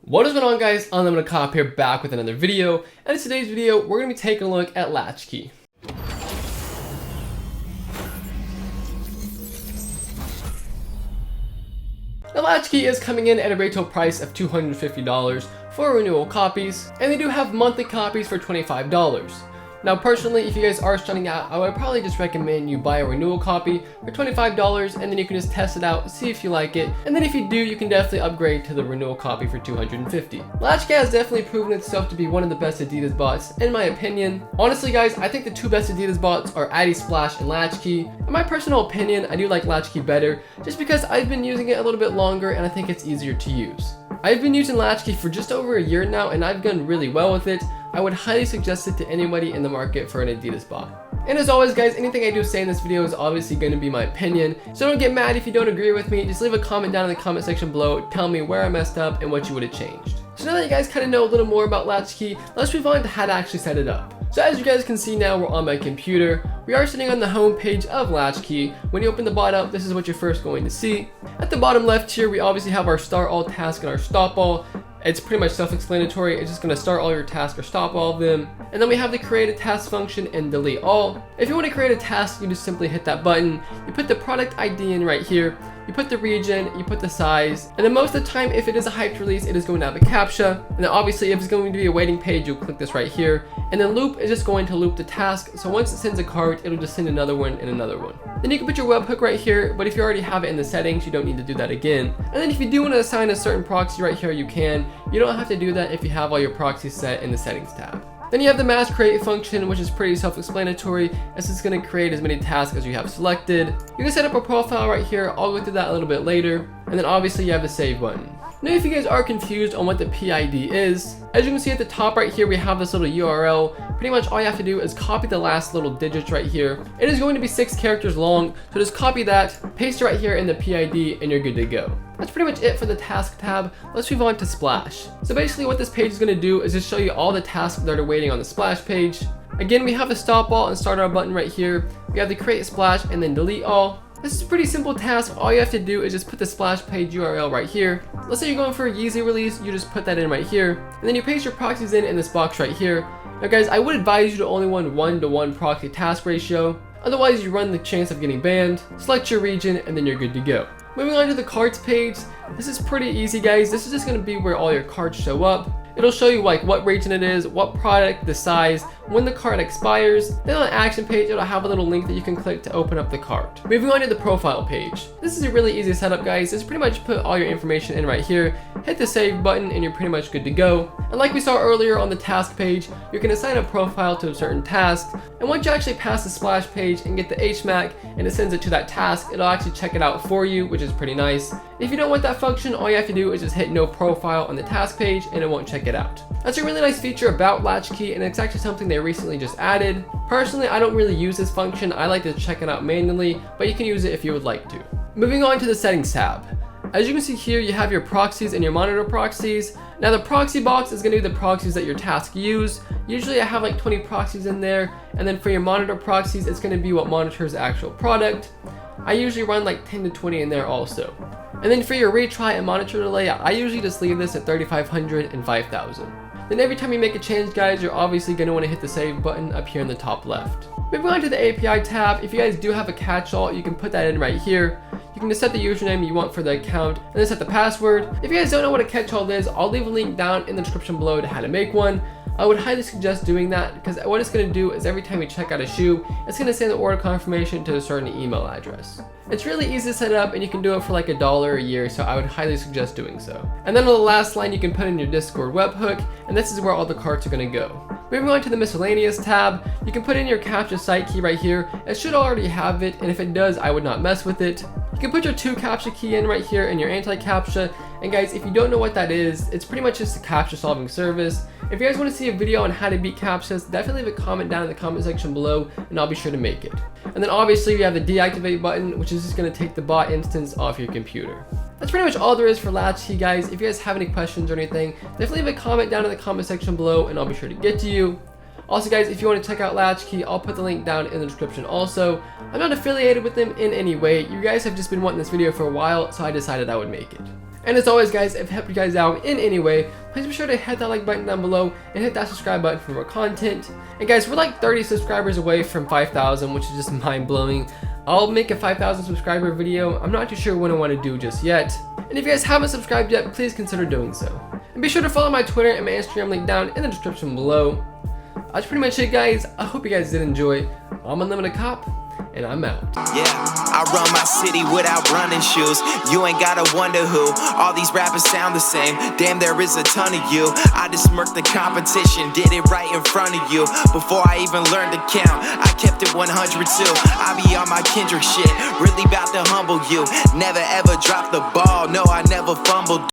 What is going on, guys? Unlimited Cop here, back with another video, and in today's video we're going to be taking a look at LatchKey. Now, LatchKey is coming in at a retail price of $250 for renewal copies, and they do have monthly copies for $25. Now, personally, if you guys are starting out, I would probably just recommend you buy a renewal copy for $25, and then you can just test it out, see if you like it, and then if you do, you can definitely upgrade to the renewal copy for $250. LatchKey has definitely proven itself to be one of the best Adidas bots, in my opinion. Honestly, guys, I think the two best Adidas bots are Splash and LatchKey. In my personal opinion, I do like LatchKey better, just because I've been using it a little bit longer, and I think it's easier to use. I've been using LatchKey for just over a year now, and I've done really well with it. I would highly suggest it to anybody in the market for an Adidas bot. And as always, guys, anything I do say in this video is obviously going to be my opinion, so don't get mad if you don't agree with me. Just leave a comment down in the comment section below, tell me where I messed up and what you would have changed. So now that you guys kind of know a little more about LatchKey, let's move on to how to actually set it up. So as you guys can see now, we're on my computer. We are sitting on the home page of LatchKey. When you open the bot up, this is what you're first going to see. At the bottom left here, we obviously have our start all task and our stop all. It's pretty much self-explanatory. It's just going to start all your tasks or stop all of them. And then we have the create a task function and delete all. If you want to create a task, you just simply hit that button. You put the product ID in right here. You put the region, you put the size, and then most of the time, if it is a hyped release, it is going to have a captcha. And then obviously, if it's going to be a waiting page, you'll click this right here. And then loop is just going to loop the task. So once it sends a cart, it'll just send another one and another one. Then you can put your webhook right here, but if you already have it in the settings, you don't need to do that again. And then if you do want to assign a certain proxy right here, you can. You don't have to do that if you have all your proxies set in the settings tab. Then you have the mass create function, which is pretty self-explanatory, as it's going to create as many tasks as you have selected. You can set up a profile right here. I'll go through that a little bit later. And then obviously you have the save button. Now, if you guys are confused on what the PID is, as you can see at the top right here, we have this little URL. Pretty much all you have to do is copy the last little digits right here. It is going to be 6 characters long, so just copy that, paste it right here in the PID, and you're good to go. That's pretty much it for the task tab. Let's move on to Splash. So basically what this page is going to do is just show you all the tasks that are waiting on the Splash page. Again, we have the stop all and start all button right here. We have the create splash and then delete all. This is a pretty simple task. All you have to do is just put the splash page URL right here. Let's say you're going for a Yeezy release, you just put that in right here. And then you paste your proxies in this box right here. Now guys, I would advise you to only run 1-to-1 proxy task ratio. Otherwise, you run the chance of getting banned. Select your region and then you're good to go. Moving on to the carts page. This is pretty easy, guys. This is just going to be where all your carts show up. It'll show you like what region it is, what product, the size, when the cart expires. Then on the action page, it'll have a little link that you can click to open up the cart. Moving on to the profile page. This is a really easy setup, guys. Just pretty much put all your information in right here, hit the save button, and you're pretty much good to go. And like we saw earlier on the task page, you can assign a profile to a certain task. And once you actually pass the splash page and get the HMAC and it sends it to that task, it'll actually check it out for you, which is pretty nice. If you don't want that function, all you have to do is just hit no profile on the task page and it won't check it out. That's a really nice feature about LatchKey, and it's actually something they recently just added. Personally, I don't really use this function. I like to check it out manually, but you can use it if you would like to. Moving on to the settings tab. As you can see here, you have your proxies and your monitor proxies. Now the proxy box is going to be the proxies that your task use. Usually I have like 20 proxies in there, and then for your monitor proxies, it's going to be what monitors the actual product. I usually run like 10 to 20 in there also. And then for your retry and monitor delay, I usually just leave this at 3500 and 5000. Then every time you make a change, guys, you're obviously going to want to hit the save button up here in the top left. Moving on to the API tab, if you guys do have a catch-all, you can put that in right here. You can just set the username you want for the account and then set the password. If you guys don't know what a catch-all is, I'll leave a link down in the description below to how to make one. I would highly suggest doing that because what it's going to do is every time you check out a shoe, it's going to send the order confirmation to a certain email address. It's really easy to set up and you can do it for like $1 a year, so I would highly suggest doing so. And then on the last line, you can put in your Discord webhook, and this is where all the carts are going to go. Moving on to the miscellaneous tab, you can put in your captcha site key right here. It should already have it, and if it does, I would not mess with it. You can put your 2 captcha key in right here and your anti-captcha. And guys, if you don't know what that is, it's pretty much just a captcha solving service. If you guys want to see a video on how to beat captchas, definitely leave a comment down in the comment section below and I'll be sure to make it. And then obviously we have the deactivate button, which is just going to take the bot instance off your computer. That's pretty much all there is for LatchKey, guys. If you guys have any questions or anything, definitely leave a comment down in the comment section below and I'll be sure to get to you. Also, guys, if you want to check out LatchKey, I'll put the link down in the description also. I'm not affiliated with them in any way. You guys have just been wanting this video for a while, so I decided I would make it. And as always guys, if it helped you guys out in any way, please be sure to hit that like button down below and hit that subscribe button for more content. And guys, we're like 30 subscribers away from 5,000, which is just mind-blowing. I'll make a 5,000 subscriber video. I'm not too sure what I want to do just yet. And if you guys haven't subscribed yet, please consider doing so. And be sure to follow my Twitter and my Instagram link down in the description below. That's pretty much it guys. I hope you guys did enjoy. I'm Unlimited Cop, and I'm out. Yeah, I run my city without running shoes. You ain't gotta wonder who. All these rappers sound the same. Damn, there is a ton of you. I just smirked the competition, did it right in front of you. Before I even learned to count, I kept it 100 too. I be on my Kendrick shit, really bout to humble you. Never ever drop the ball, no, I never fumbled.